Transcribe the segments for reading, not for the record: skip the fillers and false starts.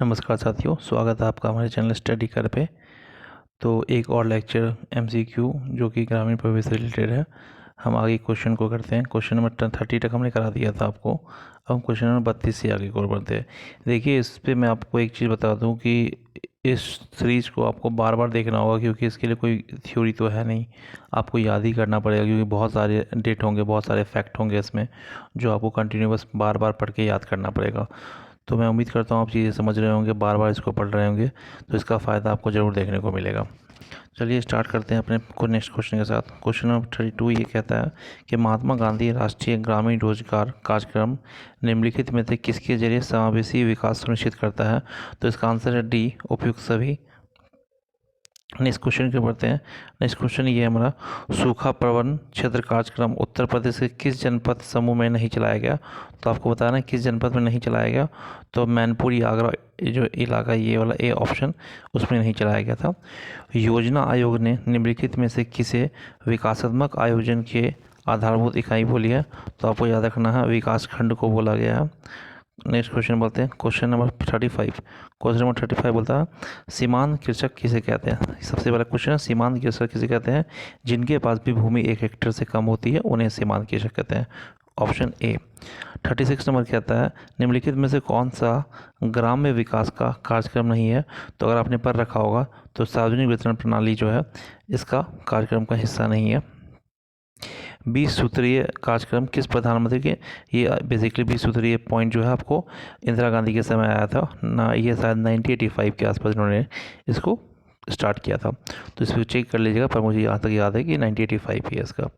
नमस्कार साथियों, स्वागत है आपका हमारे चैनल स्टडी कर पे। तो एक और लेक्चर एमसीक्यू जो कि ग्रामीण प्रवेश से रिलेटेड है। हम आगे क्वेश्चन को करते हैं। क्वेश्चन नंबर 30 तक हमने करा दिया था आपको। अब हम क्वेश्चन नंबर 32 से आगे और बढ़ते हैं। देखिए, इस पे मैं आपको एक चीज़ बता दूं कि इस सीरीज़ को आपको बार बार देखना होगा, क्योंकि इसके लिए कोई थ्योरी तो है नहीं। आपको याद ही करना पड़ेगा, क्योंकि बहुत सारे डेट होंगे, बहुत सारे फैक्ट होंगे इसमें, जो आपको कंटिन्यूअस बार बार पढ़ के याद करना पड़ेगा। तो मैं उम्मीद करता हूँ आप चीज़ें समझ रहे होंगे, बार बार इसको पढ़ रहे होंगे, तो इसका फ़ायदा आपको ज़रूर देखने को मिलेगा। चलिए स्टार्ट करते हैं अपने को नेक्स्ट क्वेश्चन के साथ। क्वेश्चन नंबर 32 ये कहता है कि महात्मा गांधी राष्ट्रीय ग्रामीण रोजगार कार्यक्रम निम्नलिखित में से किसके जरिए समावेशी विकास सुनिश्चित करता है। तो इसका आंसर है डी, उपयुक्त सभी। नेक्स्ट क्वेश्चन के बढ़ते हैं। नेक्स्ट क्वेश्चन ये है हमारा, सूखा प्रबंधन क्षेत्र कार्यक्रम उत्तर प्रदेश के किस जनपद समूह में नहीं चलाया गया। तो आपको बताना है किस जनपद में नहीं चलाया गया। तो मैनपुरी आगरा जो इलाका, ये वाला ए ऑप्शन, उसमें नहीं चलाया गया था। योजना आयोग ने निम्नलिखित में से किसे विकासात्मक आयोजन के आधारभूत इकाई बोली है। तो आपको याद रखना है विकास खंड को बोला गया है। नेक्स्ट क्वेश्चन बोलते हैं क्वेश्चन नंबर 35। क्वेश्चन नंबर 35 बोलता है सीमांत कृषक किसे कहते हैं। सबसे पहला क्वेश्चन है, सीमांत कृषक किसे कहते हैं। जिनके पास भी भूमि 1 हेक्टेयर से कम होती है उन्हें सीमांत कृषक कहते हैं। Option A. 36 नंबर कहता है निम्नलिखित में से कौन सा ग्राम्य विकास का कार्यक्रम नहीं है। तो अगर आपने पढ़ रखा होगा तो सार्वजनिक वितरण प्रणाली जो है इसका कार्यक्रम का हिस्सा नहीं है। 20 सूत्रीय कार्यक्रम किस प्रधानमंत्री के, ये बेसिकली 20 सूत्रीय पॉइंट जो है आपको इंदिरा गांधी के समय आया था ना, ये शायद 1985 के आसपास इन्होंने इसको स्टार्ट किया था। तो इसको चेक कर लीजिएगा, पर मुझे यहाँ तक याद है कि 1985 ही है इसका।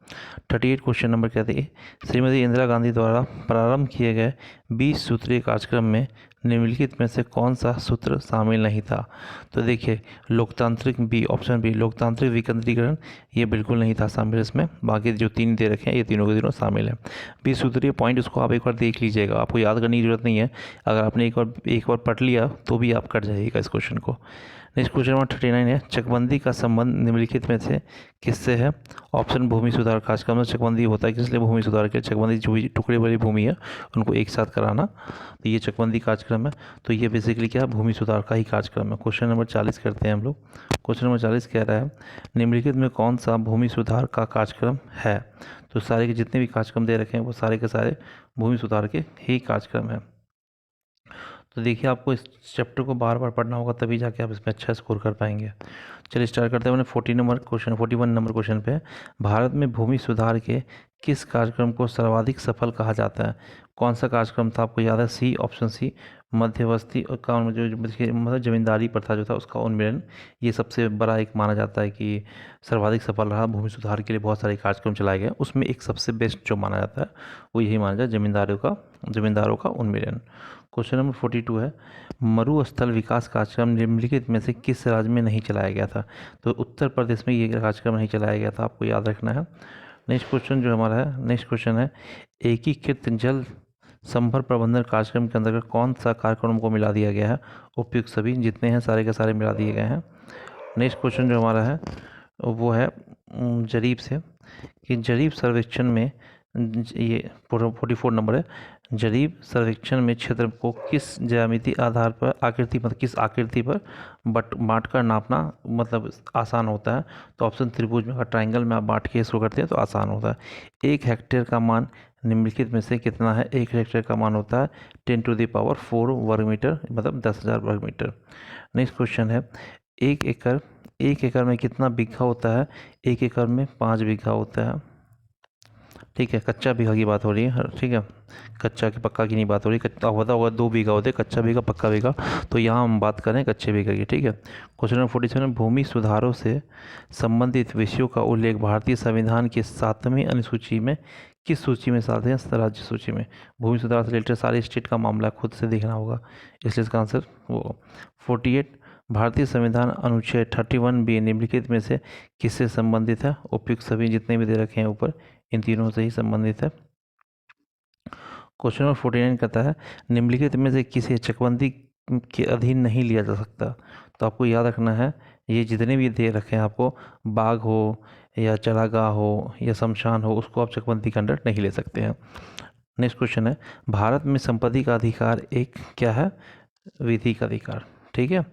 38 क्वेश्चन नंबर कहते हैं श्रीमती इंदिरा गांधी द्वारा प्रारंभ किए गए 20 सूत्रीय कार्यक्रम में निम्नलिखित में से कौन सा सूत्र शामिल नहीं था। तो देखिए, लोकतांत्रिक, बी ऑप्शन बी, लोकतांत्रिक विकेंद्रीकरण, ये बिल्कुल नहीं था शामिल इसमें। बाकी जो 3 दे रखे हैं ये तीनों के तीनों शामिल है। 20 सूत्रीय पॉइंट उसको आप एक बार देख लीजिएगा, आपको याद करने की जरूरत नहीं है। अगर आपने एक बार पढ़ लिया तो भी आप कर जाइएगा इस क्वेश्चन को। नेक्स्ट क्वेश्चन नंबर 39 है, चकबंदी का संबंध निम्नलिखित में से किससे है। ऑप्शन भूमि सुधार कार्यक्रम में चकबंदी होता है, किस लिए भूमि सुधार के, चकबंदी जो भी टुकड़े वाली भूमि है उनको एक साथ कराना, तो ये चकबंदी कार्यक्रम है। तो ये बेसिकली क्या है, भूमि सुधार का ही कार्यक्रम है। क्वेश्चन नंबर 40 करते हैं हम लोग। क्वेश्चन नंबर 40 कह रहा है निम्नलिखित में कौन सा भूमि सुधार का कार्यक्रम है। तो सारे के जितने भी कार्यक्रम दे रखे हैं वो सारे के सारे भूमि सुधार के ही कार्यक्रम हैं। तो देखिए, आपको इस चैप्टर को बार बार पढ़ना होगा, तभी जाके आप इसमें अच्छा स्कोर कर पाएंगे। चलिए स्टार्ट करते हैं अपने 41 नंबर क्वेश्चन पे। भारत में भूमि सुधार के किस कार्यक्रम को सर्वाधिक सफल कहा जाता है। कौन सा कार्यक्रम था, आपको याद है। सी, ऑप्शन सी, मध्यवस्थी और काम जो मतलब जमींदारी प्रथा जो था उसका उन्मूलन, ये सबसे बड़ा एक माना जाता है कि सर्वाधिक सफल रहा। भूमि सुधार के लिए बहुत सारे कार्यक्रम चलाए गए, उसमें एक सबसे बेस्ट जो माना जाता है वो यही माना जाता है, जमींदारों का उन्मूलन। क्वेश्चन नंबर 42 है, मरुस्थल विकास कार्यक्रम निम्नलिखित में से किस राज्य में नहीं चलाया गया था। तो उत्तर प्रदेश में ये कार्यक्रम नहीं चलाया गया था, आपको याद रखना है। नेक्स्ट क्वेश्चन जो हमारा है, नेक्स्ट क्वेश्चन है एकीकृत जल संभर प्रबंधन कार्यक्रम के अंतर्गत कौन सा कार्यक्रम को मिला दिया गया है। उपयुक्त सभी, जितने हैं सारे के सारे मिला दिए गए हैं। नेक्स्ट क्वेश्चन जो हमारा है वो है जरीब से, कि जरीब सर्वेक्षण में, ये 44 नंबर है, जरीब सर्वेक्षण में क्षेत्र को किस ज्यामिति आधार पर आकृति, मतलब किस आकृति पर बांट कर नापना मतलब आसान होता है। तो ऑप्शन त्रिभुज में, अगर ट्राइंगल में आप बांट के इसको करते हैं तो आसान होता है। 1 हेक्टेयर का मान निम्नलिखित में से कितना है। 1 हेक्टेयर का मान होता है 10⁴ वर्ग मीटर, मतलब 10,000 वर्ग मीटर। नेक्स्ट क्वेश्चन है, 1 एकड़ में कितना बीघा होता है। 1 एकड़ में 5 बीघा होता है। ठीक है, कच्चा बीघा की बात हो रही है, ठीक है, कच्चा की पक्का की नहीं बात हो रही। कच्चा होता होगा 2 बीघा होते, कच्चा बीघा पक्का बीघा, तो यहाँ हम बात करें कच्चे बीघा की। ठीक है। क्वेश्चन नंबर 47, भूमि सुधारों से संबंधित विषयों का उल्लेख भारतीय संविधान की 7वीं अनुसूची में किस सूची में साथ है। राज्य सूची में। भूमि सुधार से रिलेटेड सारे स्टेट का मामला खुद से देखना होगा, इसलिए इसका आंसर वो 48, भारतीय संविधान अनुच्छेद 31B निम्नलिखित में से किससे संबंधित है। उपयुक्त सभी, जितने भी दे रखे हैं ऊपर, इन तीनों से ही संबंधित है। क्वेश्चन नंबर 49 कहता है निम्नलिखित में से किसे चकबंदी के अधीन नहीं लिया जा सकता। तो आपको याद रखना है, ये जितने भी दे रखे हैं आपको, बाग हो या चरागाह हो या शमशान हो, उसको आप चकबंदी के अंडर नहीं ले सकते हैं। नेक्स्ट क्वेश्चन है, भारत में संपत्ति का अधिकार एक क्या है, विधि का अधिकार। ठीक है।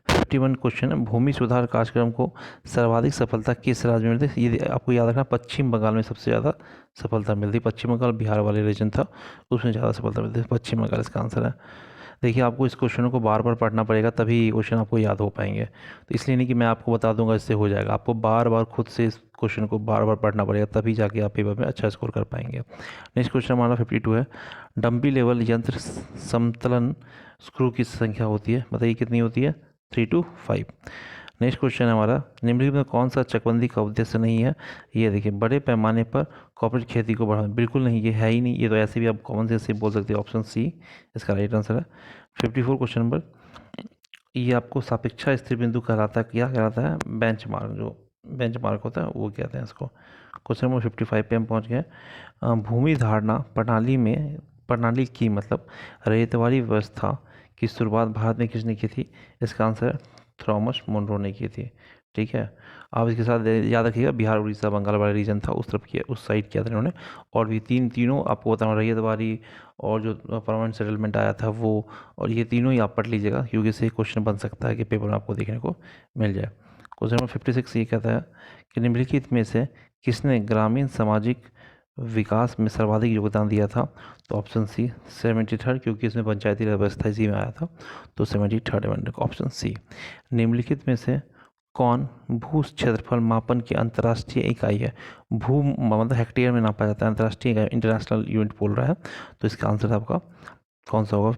51 क्वेश्चन है, भूमि सुधार कार्यक्रम को सर्वाधिक सफलता किस राज्य में मिलती है? ये आपको याद रखना, पश्चिम बंगाल में सबसे ज़्यादा सफलता मिलती है। पश्चिम बंगाल बिहार वाले रीजन था, उसमें ज़्यादा सफलता मिलती है। पश्चिम बंगाल इसका आंसर है। देखिए, आपको इस क्वेश्चन को बार बार पढ़ना पड़ेगा, तभी ये क्वेश्चन आपको याद हो पाएंगे। तो इसलिए नहीं कि मैं आपको बता दूंगा इससे हो जाएगा, आपको बार बार खुद से इस क्वेश्चन को बार बार पढ़ना पड़ेगा, तभी जाके आप पेपर में अच्छा स्कोर कर पाएंगे। नेक्स्ट क्वेश्चन हमारा 52 है, डंपी लेवल यंत्र समतलन स्क्रू की संख्या होती है, बताइए कितनी होती है? 3 to 5। नेक्स्ट क्वेश्चन है हमारा, निम्नलिखित में कौन सा चकबंदी का उद्देश्य नहीं है? ये देखिए, बड़े पैमाने पर कॉर्पोरेट खेती को बढ़ाना, बिल्कुल नहीं, ये है ही नहीं, ये तो ऐसे भी आप कॉमन सेंस से बोल सकते हैं। ऑप्शन सी इसका राइट आंसर है। 54 क्वेश्चन नंबर, ये आपको सापेक्षा स्थिर बिंदु कहलाता है, क्या कहलाता है? बेंचमार्क, जो बेंचमार्क होता है वो कहते हैं इसको। क्वेश्चन नंबर 55 पे हम पहुंच गए। भूमि धारणा प्रणाली की मतलब रेतवारी व्यवस्था की शुरुआत भारत में किसने की थी? इसका आंसर है थॉमस मुनरो ने की थी। ठीक है। आप इसके साथ याद रखिएगा, बिहार उड़ीसा बंगाल वाला रीजन था, उस तरफ किया, उस साइड किया था इन्होंने। और भी तीनों आपको बता रहा हूँ, रेतवारी और जो परमानेंट सेटलमेंट आया था वो, और ये तीनों ही आप पढ़ लीजिएगा, क्योंकि इससे क्वेश्चन बन सकता है कि पेपर में आपको देखने को मिल जाए। क्वेश्चन नंबर 56 ये कहता है कि निम्नलिखित में से किसने ग्रामीण सामाजिक विकास में सर्वाधिक योगदान दिया था? तो ऑप्शन सी 73, क्योंकि इसमें पंचायती राज व्यवस्था इसी में आया था, तो 73 ऑप्शन सी। निम्नलिखित में से कौन भू क्षेत्रफल मापन की अंतर्राष्ट्रीय इकाई है? भू मतलब हेक्टेयर में नापा जाता है, अंतर्राष्ट्रीय इकाई इंटरनेशनल यूनिट बोल रहा है, तो इसका आंसर आपका कौन सा होगा?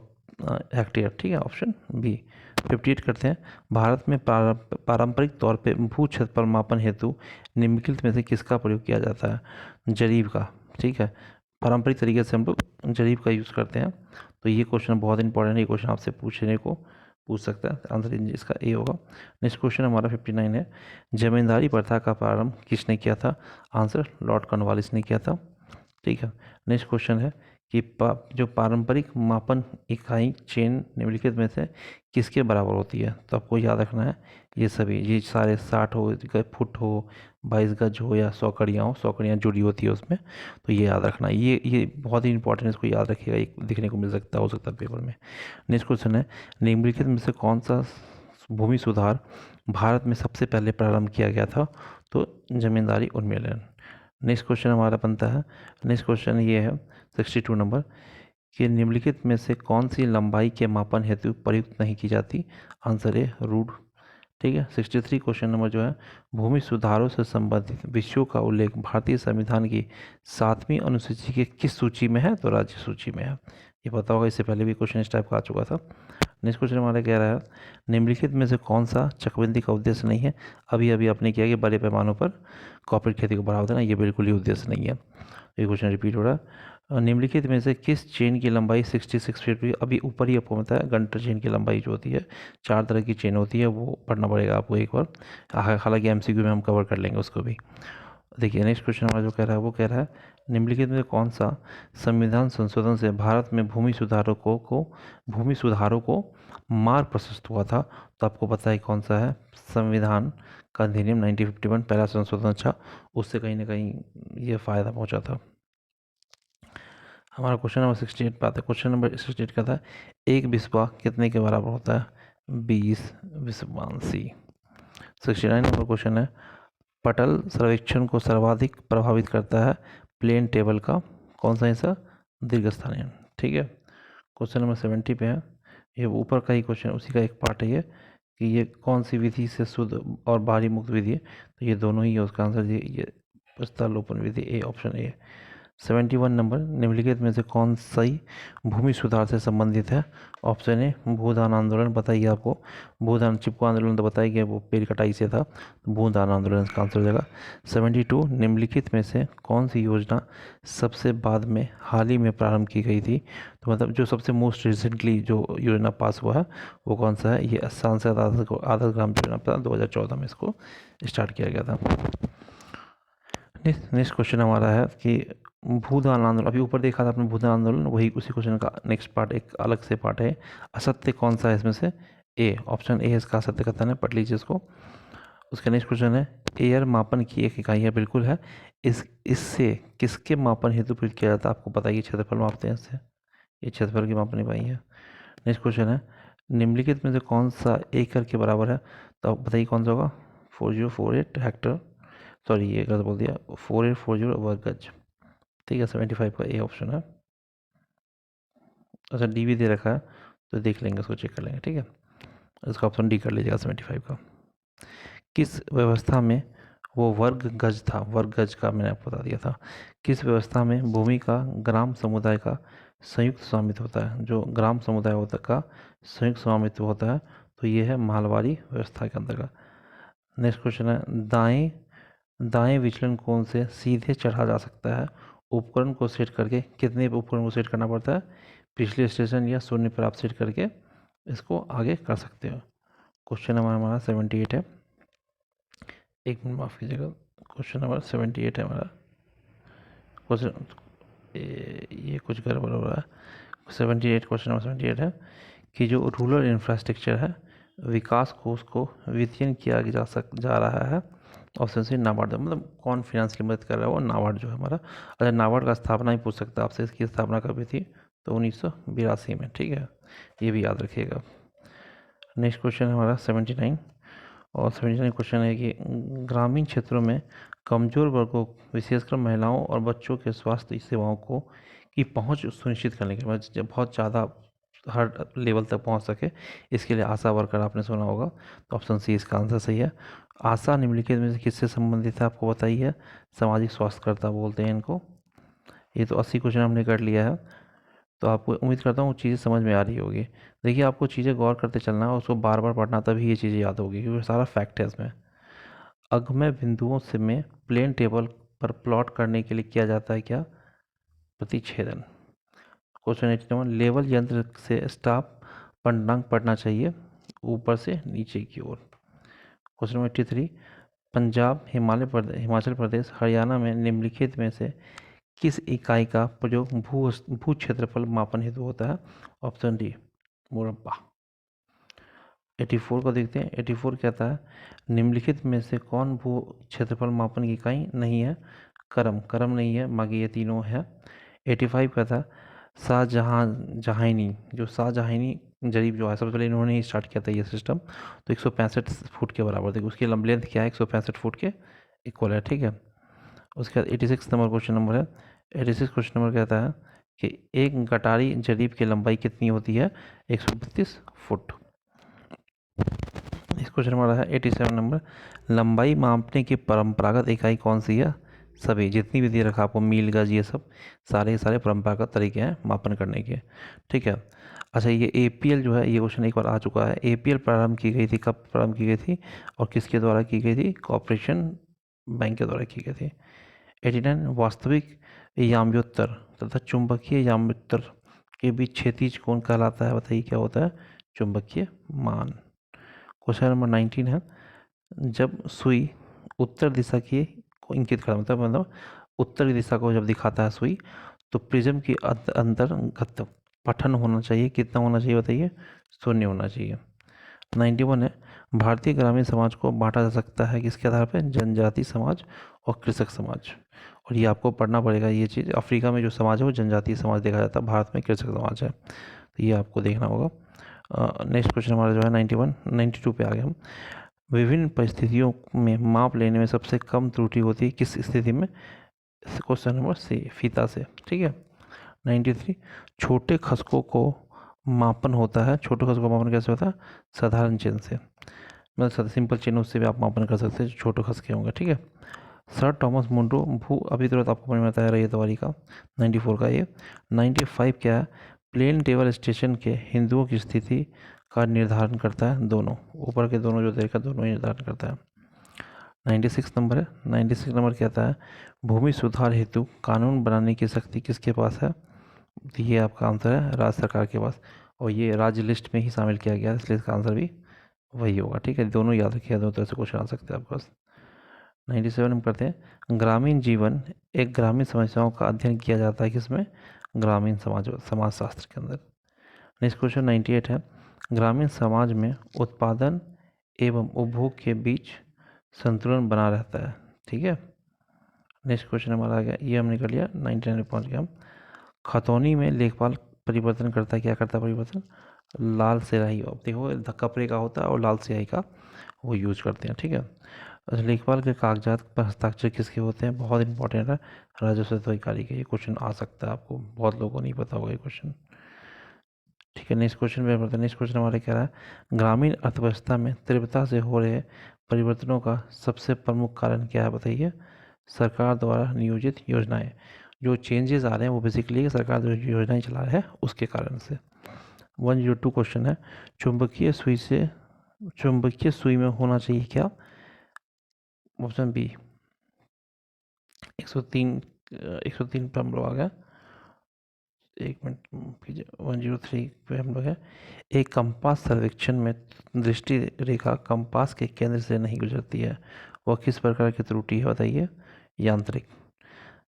हेक्टेयर। ठीक है, ऑप्शन बी। 58 करते हैं, भारत में पारंपरिक तौर पे भू क्षेत्रफल मापन हेतु निम्नलिखित में से किसका प्रयोग किया जाता है? जरीब का। ठीक है, पारंपरिक तरीके से हम लोग जरीब का यूज़ करते हैं। तो ये क्वेश्चन बहुत इंपॉर्टेंट है, ये क्वेश्चन आपसे पूछ सकता है, आंसर इसका ए होगा। नेक्स्ट क्वेश्चन हमारा 59 है, जमींदारी प्रथा का प्रारंभ किसने किया था? आंसर लॉर्ड कॉर्नवालिस ने किया था। ठीक है। नेक्स्ट क्वेश्चन है कि जो पारंपरिक मापन इकाई चेन निम्नलिखित में से किसके बराबर होती है? तो आपको याद रखना है, ये सभी, ये सारे 60 हो, फुट हो, 22 गज हो, या 100 कड़ियाँ हो, 100 कड़ियाँ जुड़ी होती है उसमें, तो ये याद रखना है। ये बहुत ही इंपॉर्टेंट है, इसको याद रखिएगा, एक दिखने को मिल सकता हो सकता है पेपर में। नेक्स्ट क्वेश्चन है, निम्नलिखित में से कौन सा भूमि सुधार भारत में सबसे पहले प्रारंभ किया गया था? तो जमींदारी उन्मूलन। नेक्स्ट क्वेश्चन हमारा बनता है, नेक्स्ट क्वेश्चन ये है 62 नंबर, कि निम्नलिखित में से कौन सी लंबाई के मापन हेतु प्रयुक्त नहीं की जाती? आंसर है रूट। ठीक है। 63 क्वेश्चन नंबर जो है, भूमि सुधारों से संबंधित विषयों का उल्लेख भारतीय संविधान की 7वीं अनुसूची के किस सूची में है? तो राज्य सूची में है। ये पता होगा, इससे पहले भी क्वेश्चन इस टाइप का आ चुका था। नेक्स्ट क्वेश्चन हमारा कह रहा है, निम्नलिखित में से कौन सा चकबंदी का उद्देश्य नहीं है? अभी अभी आपने किया कि बड़े पैमानों पर कॉर्पोरेट खेती को बढ़ावा देना, ये बिल्कुल ही उद्देश्य नहीं है। ये क्वेश्चन रिपीट हो रहा है, निम्नलिखित में से किस चेन की लंबाई 66 फीट हुई? अभी ऊपर ही आपको बताया, गंटर चेन की लंबाई जो होती है, 4 तरह की चेन होती है, वो पढ़ना पड़ेगा आपको एक बार, हालांकि एमसीक्यू में हम कवर कर लेंगे उसको भी। देखिए, नेक्स्ट क्वेश्चन हमारा जो कह रहा है वो कह रहा है, निम्नलिखित में कौन सा संविधान संशोधन से भारत में भूमि सुधारों को मार्ग प्रशस्त हुआ था? तो आपको पता है कौन सा है, संविधान का अधिनियम 1951 पहला संशोधन था, उससे कहीं ना कहीं ये फ़ायदा पहुंचा था। हमारा क्वेश्चन नंबर 68 पे आता है। क्वेश्चन नंबर 68 का था, एक बिस्वा कितने के बराबर होता है? 20 विस्वांसी। 69 नंबर क्वेश्चन है, पटल सर्वेक्षण को सर्वाधिक प्रभावित करता है प्लेन टेबल का कौन सा हिस्सा? दीर्घ स्थानीय। ठीक है। क्वेश्चन नंबर 70 पे है, ये ऊपर का ही क्वेश्चन, उसी का एक पार्ट है ये, कि ये कौन सी विधि से शुद्ध और बाहरी मुक्त विधि है? तो ये दोनों ही है, उसका आंसर ये प्रस्तालोपन विधि, ए, ऑप्शन ए। 71 नंबर, निम्नलिखित में से कौन सी भूमि सुधार से संबंधित है? ऑप्शन ए भूदान आंदोलन। बताइए आपको, भूदान चिपको आंदोलन तो बताइए कि वो पेड़ कटाई से था, भूदान आंदोलन इसका आंसर हो जाएगा। 72, निम्नलिखित में से कौन सी योजना सबसे बाद में हाल ही में प्रारंभ की गई थी? तो मतलब जो सबसे मोस्ट रिसेंटली जो योजना पास हुआ है वो कौन सा है? ये सांसद आदर्श ग्राम योजना 2014 में इसको स्टार्ट किया गया था। नेक्स्ट क्वेश्चन हमारा है कि भूदान आंदोलन, अभी ऊपर देखा था आपने भूदान आंदोलन, वही उसी क्वेश्चन का नेक्स्ट पार्ट, एक अलग से पार्ट है, असत्य कौन सा है इसमें से? ए, ऑप्शन ए इसका असत्य कथन है, पढ़ लीजिए इसको। उसका नेक्स्ट क्वेश्चन है, एयर मापन की एक इकाई है, बिल्कुल है। इससे किसके मापन हेतु प्रयोग किया जाता है? आपको पता है, ये क्षेत्रफल मापते हैं इससे, ये क्षेत्रफल की मापन इकाई है। नेक्स्ट क्वेश्चन है, निम्नलिखित में से कौन सा एकड़ के बराबर है? तो आप बताइए कौन सा होगा? 4048 हेक्टर, सॉरी ये गलत बोल दिया, 4840 वर्ग गज। ठीक है, 75 का ए ऑप्शन है। अच्छा डी भी दे रखा है तो देख लेंगे, उसको चेक कर लेंगे। ठीक है, इसका ऑप्शन डी कर लीजिएगा 75 का। किस व्यवस्था में वो वर्ग गज था? वर्ग गज का मैंने आपको बता दिया था। किस व्यवस्था में भूमि का ग्राम समुदाय का संयुक्त स्वामित्व होता है? जो ग्राम समुदाय होता का संयुक्त स्वामित्व होता है तो ये है मालवाड़ी व्यवस्था के अंतर्गत। नेक्स्ट क्वेश्चन है, दाएं दाएं विचलन कोण से सीधे चढ़ा जा सकता है? उपकरण को सेट करके कितने उपकरण को सेट करना पड़ता है? पिछले स्टेशन या शून्य पर आप सेट करके इसको आगे कर सकते हो। क्वेश्चन नंबर हमारा 78 है। एक मिनट माफ़ कीजिएगा, क्वेश्चन नंबर 78 है हमारा। क्वेश्चन ये कुछ गड़बड़ हो रहा है। 78, क्वेश्चन नंबर 78 है कि जो रूरल इंफ्रास्ट्रक्चर है विकास कोष को वित्तीयन किया जा रहा है। ऑप्शन सी नाबार्ड, मतलब कौन फाइनेंशियल मदद कर रहा है? वो नाबार्ड जो है हमारा। अच्छा नाबार्ड का स्थापना ही पूछ सकता है आपसे, इसकी स्थापना कब हुई थी? तो 1982 में। ठीक है, ये भी याद रखिएगा। नेक्स्ट क्वेश्चन है हमारा 79, और 79 क्वेश्चन है कि ग्रामीण क्षेत्रों में कमजोर वर्गों विशेषकर महिलाओं और बच्चों के स्वास्थ्य सेवाओं को की पहुंच सुनिश्चित करने के लिए, जब बहुत ज़्यादा हर लेवल तक पहुंच सके, इसके लिए आशा वर्कर आपने सुना होगा, तो ऑप्शन सी इसका आंसर सही है। आशा निम्नलिखित में से किससे संबंधित है आपको बताइए? सामाजिक स्वास्थ्यकर्ता बोलते हैं इनको। ये तो 80 क्वेश्चन हमने कर लिया है, तो आपको उम्मीद करता हूँ चीज़ें समझ में आ रही होगी। देखिए आपको चीज़ें गौर करते चलना है, उसको बार बार पढ़ना, तभी ये चीज़ें याद होगी, क्योंकि सारा फैक्ट है इसमें। अगम्य बिंदुओं से में प्लेन टेबल पर प्लॉट करने के लिए किया जाता है क्या? प्रतिच्छेदन। क्वेश्चन 81, लेवल यंत्र से स्टाफ पूर्णांक पढ़ना चाहिए ऊपर से नीचे की ओर। क्वेश्चन नंबर 83, पंजाब, हिमाचल प्रदेश, हरियाणा में निम्नलिखित में से किस इकाई का प्रयोग भू क्षेत्रफल मापन हेतु होता है? ऑप्शन डी मुरब्बा। 84 को देखते हैं। 84 कहता है निम्नलिखित में से कौन भू क्षेत्रफल मापन की इकाई नहीं है? करम नहीं है, बाकी ये तीनों है। 85 कहता है जहाइनी, जो शाहजहानी जरीब जो है, सबसे पहले इन्होंने ही स्टार्ट किया था ये सिस्टम, तो 165 फुट के बराबर। देखिए उसकी लेंथ क्या है? 165 फुट के इक्वल है। ठीक है, उसके बाद 86 नंबर क्वेश्चन नंबर है। 86 क्वेश्चन नंबर कहता है कि एक गटारी जरीब की लंबाई कितनी होती है? 132 फुट। इस क्वेश्चन नंबर है 87 नंबर, लंबाई मापने की परंपरागत इकाई कौन सी है? सभी जितनी भी दे रखा आपको, मील गज ये सब सारे परंपरागत तरीके हैं मापन करने के। ठीक है, अच्छा ये एपीएल जो है, ये क्वेश्चन एक बार आ चुका है। एपीएल प्रारंभ की गई थी, कब प्रारंभ की गई थी और किसके द्वारा की गई थी? कॉर्पोरेशन बैंक के द्वारा की गई थी। 89, वास्तविक याम्योत्तर तथा चुंबकीय याम्योत्तर के बीच क्षैतिज कोण कहलाता है? बताइए क्या होता है? चुंबकीय मान। क्वेश्चन नंबर 19 है, जब सुई उत्तर दिशा की को इंगित करता मतलब उत्तर की दिशा को जब दिखाता है सुई, तो प्रिज्म की अंतर्गत पठन होना चाहिए, कितना होना चाहिए बताइए? 0 होना चाहिए। 91 है, भारतीय ग्रामीण समाज को बांटा जा सकता है किसके आधार पर? जनजाति समाज और कृषक समाज। और ये आपको पढ़ना पड़ेगा ये चीज़। अफ्रीका में जो समाज है वो जनजातीय समाज देखा जाता है, भारत में कृषक समाज है, तो ये आपको देखना होगा। नेक्स्ट क्वेश्चन हमारा जो है 91, 92 पे आ गए हम। विभिन्न परिस्थितियों में माप लेने में सबसे कम त्रुटि होती है किस स्थिति में? क्वेश्चन नंबर सी, फीता से। ठीक है। 93, छोटे खसकों को मापन होता है, छोटे खसकों का मापन कैसे होता है? साधारण चिन्ह से, मतलब सिंपल चिन्ह, उससे भी आप मापन कर सकते हैं जो छोटे खसके होंगे। ठीक है। सर थॉमस मुंड्रो भू अभी तुरंत आपको मैंने बताया रही तवारी का 94 का ये। 95 क्या है? प्लेन टेबल स्टेशन के हिंदुओं की स्थिति का निर्धारण करता है, दोनों ऊपर के दोनों जो देखा दोनों ही निर्धारण करता है। 96 नंबर है। 96 नंबर कहता है भूमि सुधार हेतु कानून बनाने की शक्ति किसके पास है? तो ये आपका आंसर है राज्य सरकार के पास, और ये राज्य लिस्ट में ही शामिल किया गया है, इसलिए इसका आंसर भी वही होगा। ठीक है, दोनों याद रखिए, दोनों तरह से क्वेश्चन आ सकते हैं आपके पास। 97 हम करते हैं, ग्रामीण जीवन एक ग्रामीण समस्याओं का अध्ययन किया जाता है किसमें? ग्रामीण समाजशास्त्र के अंदर। नेक्स्ट क्वेश्चन 98 है, ग्रामीण समाज में उत्पादन एवं उपभोग के बीच संतुलन बना रहता है। ठीक है। नेक्स्ट क्वेश्चन हमारा आ गया, ये हमने कर लिया, 99 में पहुँच गया हम। खतौनी में लेखपाल परिवर्तन करता है, क्या करता है परिवर्तन? लाल स्याही, अब देखो कपड़े का होता है और लाल स्याही का वो यूज करते हैं, ठीक है। अच्छा, लेखपाल के कागजात पर हस्ताक्षर किसके होते हैं, बहुत इंपॉर्टेंट है, राजस्व अधिकारी के। ये क्वेश्चन आ सकता है आपको, बहुत लोगों को नहीं पता होगा ये क्वेश्चन, ठीक है। नेक्स्ट क्वेश्चन पे बढ़ते हैं। नेक्स्ट क्वेश्चन हमारे कह रहा है ग्रामीण अर्थव्यवस्था में तीव्रता से हो रहे परिवर्तनों का सबसे प्रमुख कारण क्या है, बताइए। सरकार द्वारा नियोजित योजनाएं, जो चेंजेस आ रहे हैं वो बेसिकली सरकार जो योजनाएं चला रहे हैं उसके कारण से। 102 क्वेश्चन है, चुंबकीय सुई में होना चाहिए क्या, ऑप्शन बी 103, 103 पे हम लोग आ गए, एक मिनट, 103 पे हम लोग हैं। एक कंपास सर्वेक्षण में दृष्टि रेखा कंपास के केंद्र से नहीं गुजरती है, वह किस प्रकार की त्रुटि है, बताइए। यांत्रिक।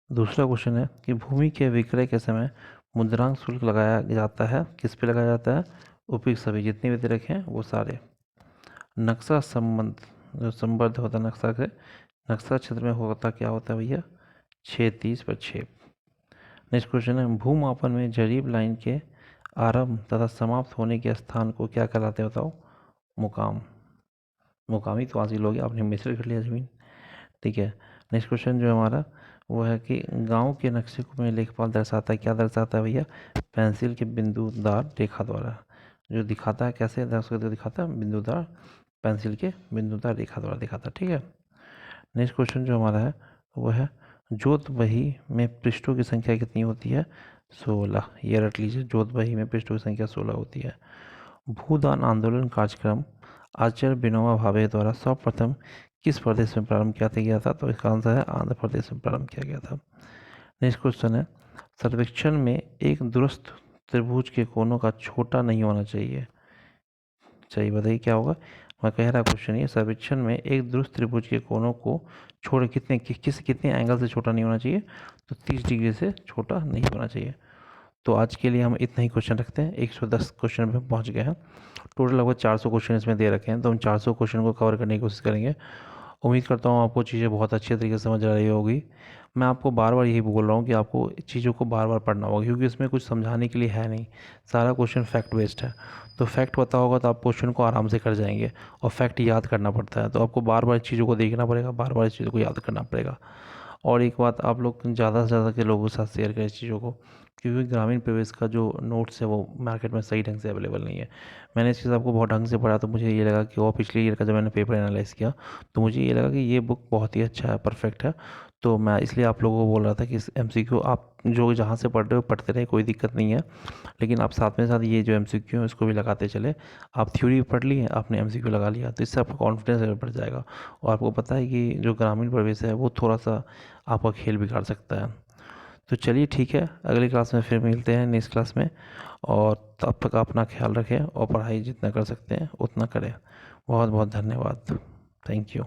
दूसरा क्वेश्चन है कि भूमि के विक्रय के समय मुद्रांक शुल्क लगाया जाता है, किस पे लगाया जाता है, उपयुक्त सभी जितने भी दे रखे हैं वो सारे। नक्शा संबंध, जो संबद्ध होता है नक्शा के, नक्शा क्षेत्र में होता क्या होता है भैया, 630/6। नेक्स्ट क्वेश्चन है भूमापन में जरीब लाइन के आरंभ तथा समाप्त होने के स्थान को क्या कहलाते हैं, बताओ। मुकाम। मुकामी तो हासिल हो गया, आपने मेजर कर लिया ज़मीन, ठीक है। नेक्स्ट क्वेश्चन जो हमारा वो है कि गांव के नक्शे को में लेखपाल दर्शाता है, क्या दर्शाता है भैया, पेंसिल के बिंदुदार रेखा द्वारा, जो दिखाता है कैसे दर्शक को दिखाता है, बिंदुदार, पेंसिल के बिंदुदार रेखा द्वारा दिखाता है, ठीक है। नेक्स्ट क्वेश्चन जो हमारा है वो है जोत बही में पृष्ठों की संख्या कितनी होती है, 16। ये रट लीजिए, जोत बही में पृष्ठों की संख्या 16 होती है। भूदान आंदोलन कार्यक्रम आचार्य विनोबा भावे द्वारा सर्वप्रथम किस प्रदेश में प्रारंभ किया गया था, तो इसका आंसर है आंध्र प्रदेश में प्रारंभ किया गया था। नेक्स्ट क्वेश्चन है सर्वेक्षण में एक दुरुस्त त्रिभुज के कोनों का छोटा नहीं होना चाहिए, बताइए क्या होगा। मैं कह रहा क्वेश्चन ये सर्वेक्षण में एक दुरुस्त त्रिभुज के कोनों को छोड़ कितने एंगल से छोटा नहीं होना चाहिए, तो 30 डिग्री से छोटा नहीं होना चाहिए। तो आज के लिए हम इतना ही क्वेश्चन रखते हैं, 110 क्वेश्चन पे पहुंच गए हैं। टोटल लगभग 400 क्वेश्चन इसमें दे रखे हैं, तो हम 400 क्वेश्चन को कवर करने की कोशिश करेंगे। उम्मीद करता हूँ आपको चीज़ें बहुत अच्छे तरीके से समझ आ रही होगी। मैं आपको बार बार यही बोल रहा हूँ कि आपको चीज़ों को बार बार पढ़ना होगा, क्योंकि इसमें कुछ समझाने के लिए है नहीं, सारा क्वेश्चन फैक्ट बेस्ड है। तो फैक्ट पता होगा तो आप क्वेश्चन को आराम से कर जाएंगे, और फैक्ट याद करना पड़ता है, तो आपको बार बार चीज़ों को देखना पड़ेगा, बार बार चीज़ों को याद करना पड़ेगा। और एक बात, आप लोग ज़्यादा से ज़्यादा के लोगों के साथ शेयर करें इस चीज़ों को, क्योंकि ग्रामीण प्रवेश का जो नोट्स है वो मार्केट में सही ढंग से अवेलेबल नहीं है। मैंने इस चीज़ आपको बहुत ढंग से पढ़ा, तो मुझे ये लगा कि, और पिछले ईयर का जब मैंने पेपर एनालाइज किया तो मुझे ये लगा कि ये बुक बहुत ही अच्छा है, परफेक्ट है। तो मैं इसलिए आप लोगों को बोल रहा था कि इस MCQ आप जो जहाँ से पढ़ रहे हो पढ़ते रहे, कोई दिक्कत नहीं है, लेकिन आप साथ में साथ ये जो MCQ है उसको भी लगाते चले। आप थ्योरी पढ़ लिए, आपने MCQ लगा लिया, तो इससे आपका कॉन्फिडेंस लेवल बढ़ जाएगा। और आपको पता है कि जो ग्रामीण प्रवेश है वो थोड़ा सा आपका खेल बिगाड़ सकता है। तो चलिए ठीक है, अगली क्लास में फिर मिलते हैं, नेक्स्ट क्लास में। और तब तक अपना ख्याल रखें और पढ़ाई जितना कर सकते हैं उतना करें। बहुत बहुत धन्यवाद, थैंक यू।